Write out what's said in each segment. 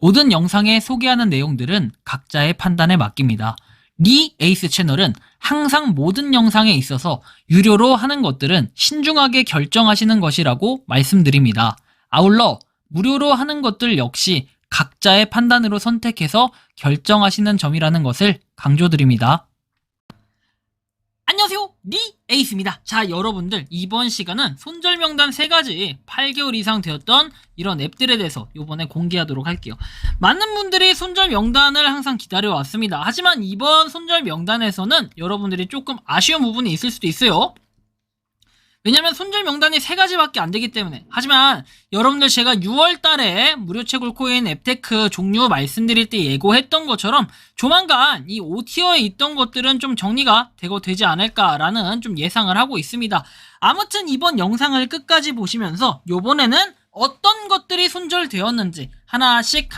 모든 영상에 소개하는 내용들은 각자의 판단에 맡깁니다. 리 에이스 채널은 항상 모든 영상에 있어서 유료로 하는 것들은 신중하게 결정하시는 것이라고 말씀드립니다. 아울러 무료로 하는 것들 역시 각자의 판단으로 선택해서 결정하시는 점이라는 것을 강조드립니다. 안녕하세요, 리 에이스입니다. 자, 여러분들, 이번 시간은 손절명단 3가지 8개월 이상 되었던 이런 앱들에 대해서 이번에 공개하도록 할게요. 많은 분들이 손절명단을 항상 기다려왔습니다. 하지만 이번 손절명단에서는 여러분들이 조금 아쉬운 부분이 있을 수도 있어요. 왜냐면 손절명단이 3가지밖에 안 되기 때문에. 하지만 여러분들, 제가 6월달에 무료 채굴코인 앱테크 종류 말씀드릴 때 예고했던 것처럼 조만간 이 5티어에 있던 것들은 좀 정리가 되지 않을까라는 좀 예상을 하고 있습니다. 아무튼 이번 영상을 끝까지 보시면서 요번에는 어떤 것들이 손절되었는지 하나씩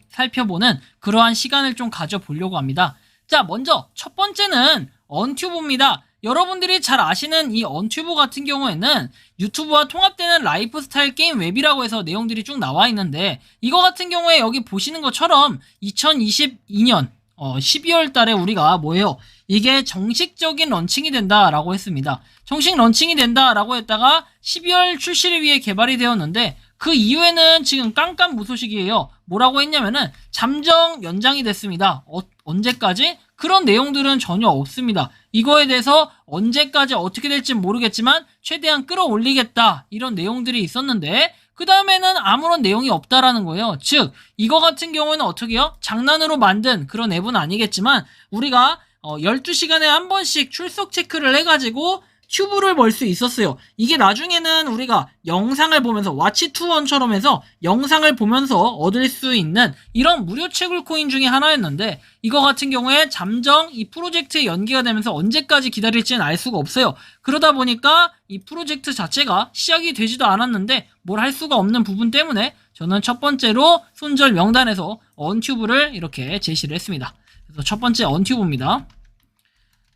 살펴보는 그러한 시간을 좀 가져보려고 합니다. 자, 먼저 첫 번째는 언튜브입니다. 여러분들이 잘 아시는 이 언튜브 같은 경우에는 유튜브와 통합되는 라이프스타일 게임 웹이라고 해서 내용들이 쭉 나와 있는데, 이거 같은 경우에 여기 보시는 것처럼 2022년 12월 달에 우리가 뭐예요? 이게 정식적인 런칭이 된다라고 했습니다. 정식 런칭이 된다라고 했다가 12월 출시를 위해 개발이 되었는데, 그 이후에는 지금 깜깜무소식이에요. 뭐라고 했냐면은 잠정 연장이 됐습니다. 언제까지? 그런 내용들은 전혀 없습니다. 이거에 대해서 언제까지 어떻게 될지 모르겠지만 최대한 끌어올리겠다, 이런 내용들이 있었는데, 그 다음에는 아무런 내용이 없다라는 거예요. 즉, 이거 같은 경우에는 어떻게 해요? 장난으로 만든 그런 앱은 아니겠지만 우리가 12시간에 한 번씩 출석 체크를 해가지고 튜브를 벌 수 있었어요. 이게 나중에는 우리가 영상을 보면서 와치투원처럼 해서 영상을 보면서 얻을 수 있는 이런 무료 채굴 코인 중에 하나였는데, 이거 같은 경우에 잠정 이 프로젝트에 연기가 되면서 언제까지 기다릴지는 알 수가 없어요. 그러다 보니까 이 프로젝트 자체가 시작이 되지도 않았는데 뭘 할 수가 없는 부분 때문에 저는 첫 번째로 손절 명단에서 언튜브를 이렇게 제시를 했습니다. 그래서 첫 번째 언튜브입니다.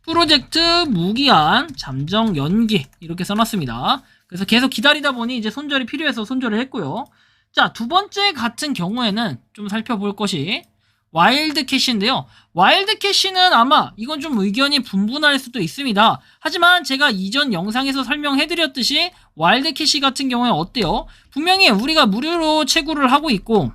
프로젝트 무기한 잠정 연기, 이렇게 써놨습니다. 그래서 계속 기다리다 보니 이제 손절이 필요해서 손절을 했고요. 자, 두 번째 같은 경우에는 좀 살펴볼 것이 와일드 캐시인데요. 와일드 캐시는 아마 이건 좀 의견이 분분할 수도 있습니다. 하지만 제가 이전 영상에서 설명해드렸듯이 와일드 캐시 같은 경우에 어때요? 분명히 우리가 무료로 채굴을 하고 있고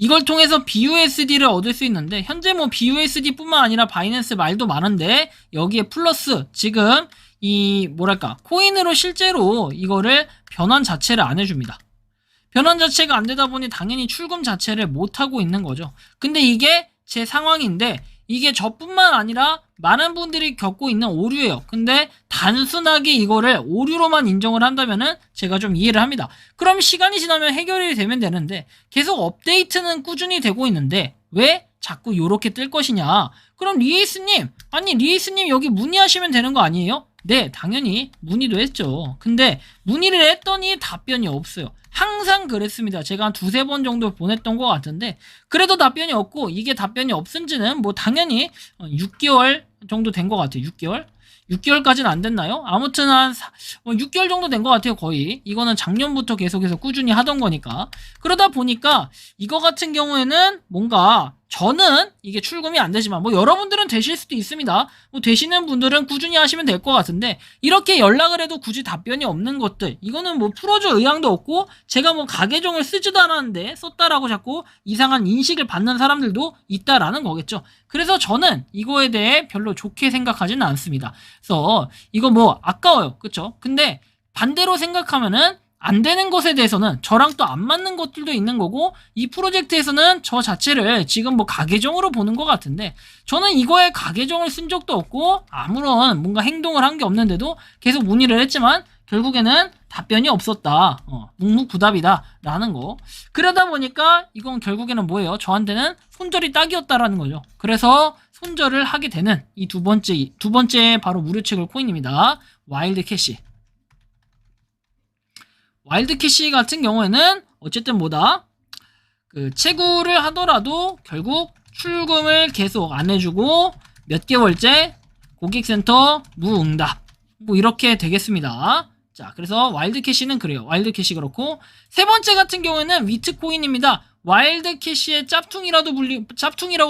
이걸 통해서 BUSD를 얻을 수 있는데, 현재 뭐 BUSD 뿐만 아니라 바이낸스 말도 많은데 여기에 플러스 지금 이 뭐랄까 코인으로 실제로 이거를 변환 자체를 안 해줍니다. 변환 자체가 안 되다 보니 당연히 출금 자체를 못 하고 있는 거죠. 근데 이게 제 상황인데 이게 저뿐만 아니라 많은 분들이 겪고 있는 오류예요. 근데 단순하게 이거를 오류로만 인정을 한다면은 제가 좀 이해를 합니다. 그럼 시간이 지나면 해결이 되면 되는데 계속 업데이트는 꾸준히 되고 있는데 왜 자꾸 요렇게 뜰 것이냐? 그럼 리에이스님, 아니 리에이스님 여기 문의하시면 되는 거 아니에요? 네, 당연히 문의도 했죠. 근데 문의를 했더니 답변이 없어요. 항상 그랬습니다. 제가 한 2-3번 정도 보냈던 것 같은데 그래도 답변이 없고, 이게 답변이 없은지는 뭐 당연히 6개월 정도 된 것 같아요. 6개월까지는 안 됐나요? 아무튼 한 6개월 정도 된 것 같아요. 거의. 이거는 작년부터 계속해서 꾸준히 하던 거니까. 그러다 보니까 이거 같은 경우에는 뭔가 저는 이게 출금이 안 되지만 뭐 여러분들은 되실 수도 있습니다. 뭐 되시는 분들은 꾸준히 하시면 될 것 같은데, 이렇게 연락을 해도 굳이 답변이 없는 것들, 이거는 뭐 풀어줄 의향도 없고 제가 뭐 가계정을 쓰지도 않았는데 썼다라고 자꾸 이상한 인식을 받는 사람들도 있다라는 거겠죠. 그래서 저는 이거에 대해 별로 좋게 생각하지는 않습니다. 그래서 이거 뭐 아까워요. 그쵸? 근데 반대로 생각하면은 안 되는 것에 대해서는 저랑 또 안 맞는 것들도 있는 거고, 이 프로젝트에서는 저 자체를 지금 뭐 가계정으로 보는 것 같은데 저는 이거에 가계정을 쓴 적도 없고 아무런 뭔가 행동을 한 게 없는데도 계속 문의를 했지만 결국에는 답변이 없었다. 묵묵부답이다 라는 거. 그러다 보니까 이건 결국에는 뭐예요? 저한테는 손절이 딱이었다라는 거죠. 그래서 손절을 하게 되는 이 두 번째 바로 무료 채굴 코인입니다. 와일드 캐시. 와일드 캐시 같은 경우에는 어쨌든 뭐다, 그 채굴을 하더라도 결국 출금을 계속 안 해주고 몇 개월째 고객센터 무응답, 뭐 이렇게 되겠습니다. 자, 그래서 와일드 캐시는 그래요. 와일드 캐시 그렇고, 세 번째 같은 경우에는 위트코인입니다. 와일드 캐시의 짭퉁이라고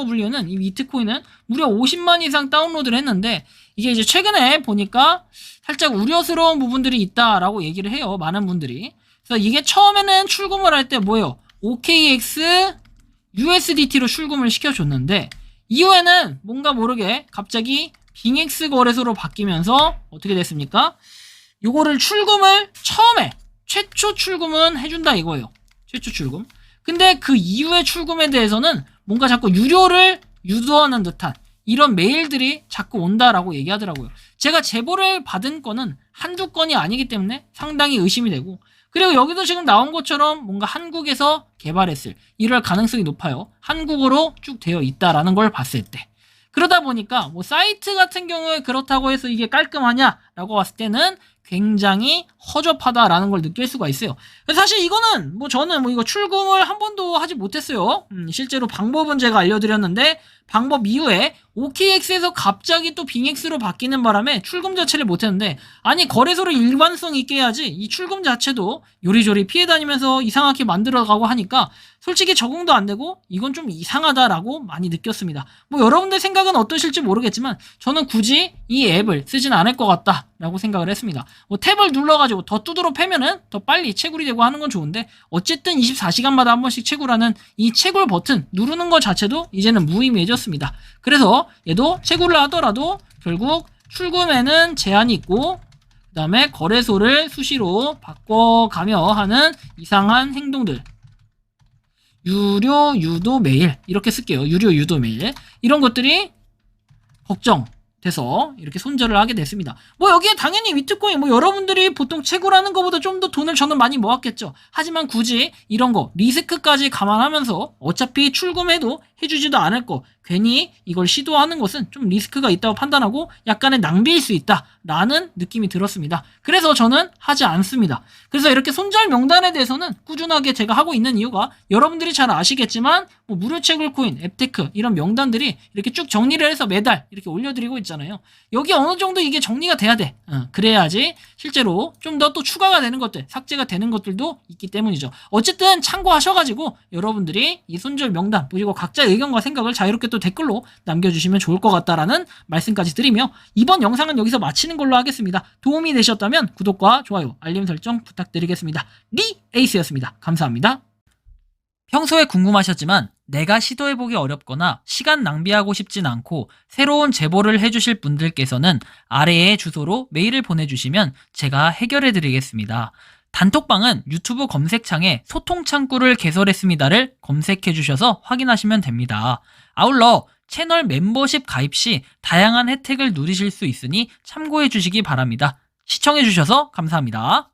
불리는 이 비트코인은 무려 50만 이상 다운로드를 했는데, 이게 이제 최근에 보니까 살짝 우려스러운 부분들이 있다라고 얘기를 해요. 많은 분들이. 그래서 이게 처음에는 출금을 할 때 뭐예요? OKX USDT로 출금을 시켜줬는데, 이후에는 뭔가 모르게 갑자기 빙엑스 거래소로 바뀌면서 어떻게 됐습니까? 요거를 출금을 처음에 최초 출금은 해준다 이거예요. 최초 출금. 근데 그 이후의 출금에 대해서는 뭔가 자꾸 유료를 유도하는 듯한 이런 메일들이 자꾸 온다라고 얘기하더라고요. 제가 제보를 받은 건은 한두 건이 아니기 때문에 상당히 의심이 되고, 그리고 여기도 지금 나온 것처럼 뭔가 한국에서 개발했을 이럴 가능성이 높아요. 한국어로 쭉 되어 있다라는 걸 봤을 때. 그러다 보니까 뭐 사이트 같은 경우에 그렇다고 해서 이게 깔끔하냐라고 봤을 때는 굉장히 허접하다라는 걸 느낄 수가 있어요. 사실 이거는 뭐 저는 뭐 이거 출금을 한 번도 하지 못했어요. 실제로 방법은 제가 알려드렸는데, 방법 이후에 OKX에서 갑자기 또 빙엑스로 바뀌는 바람에 출금 자체를 못했는데, 아니 거래소를 일관성 있게 해야지 이 출금 자체도 요리조리 피해 다니면서 이상하게 만들어가고 하니까 솔직히 적응도 안 되고 이건 좀 이상하다라고 많이 느꼈습니다. 뭐 여러분들 생각은 어떠실지 모르겠지만 저는 굳이 이 앱을 쓰진 않을 것 같다라고 생각을 했습니다. 뭐 탭을 눌러가지고 더 두드러 패면은 더 빨리 채굴이 되고 하는 건 좋은데, 어쨌든 24시간마다 한 번씩 채굴하는 이 채굴 버튼 누르는 것 자체도 이제는 무의미해졌습니다. 그래서 얘도 채굴을 하더라도 결국 출금에는 제한이 있고, 그 다음에 거래소를 수시로 바꿔가며 하는 이상한 행동들, 유료 유도 메일 이렇게 쓸게요. 유료 유도 메일, 이런 것들이 걱정돼서 이렇게 손절을 하게 됐습니다. 뭐 여기에 당연히 비트코인 뭐 여러분들이 보통 채굴하는 것보다 좀 더 돈을 저는 많이 모았겠죠. 하지만 굳이 이런 거 리스크까지 감안하면서 어차피 출금해도 해주지도 않을 거 괜히 이걸 시도하는 것은 좀 리스크가 있다고 판단하고 약간의 낭비일 수 있다라는 느낌이 들었습니다. 그래서 저는 하지 않습니다. 그래서 이렇게 손절 명단에 대해서는 꾸준하게 제가 하고 있는 이유가, 여러분들이 잘 아시겠지만 뭐 무료 채굴 코인, 앱테크 이런 명단들이 이렇게 쭉 정리를 해서 매달 이렇게 올려드리고 있잖아요. 여기 어느 정도 이게 정리가 돼야 돼. 그래야지 실제로 좀 더 또 추가가 되는 것들, 삭제가 되는 것들도 있기 때문이죠. 어쨌든 참고하셔가지고 여러분들이 이 손절 명단 보시고 각자 의견과 생각을 자유롭게 또 댓글로 남겨주시면 좋을 것 같다라는 말씀까지 드리며, 이번 영상은 여기서 마치는 걸로 하겠습니다. 도움이 되셨다면 구독과 좋아요, 알림 설정 부탁드리겠습니다. 리에이스였습니다. 감사합니다. 평소에 궁금하셨지만 내가 시도해보기 어렵거나 시간 낭비하고 싶진 않고 새로운 제보를 해주실 분들께서는 아래의 주소로 메일을 보내주시면 제가 해결해드리겠습니다. 단톡방은 유튜브 검색창에 소통창구를 개설했습니다를 검색해주셔서 확인하시면 됩니다. 아울러 채널 멤버십 가입 시 다양한 혜택을 누리실 수 있으니 참고해주시기 바랍니다. 시청해주셔서 감사합니다.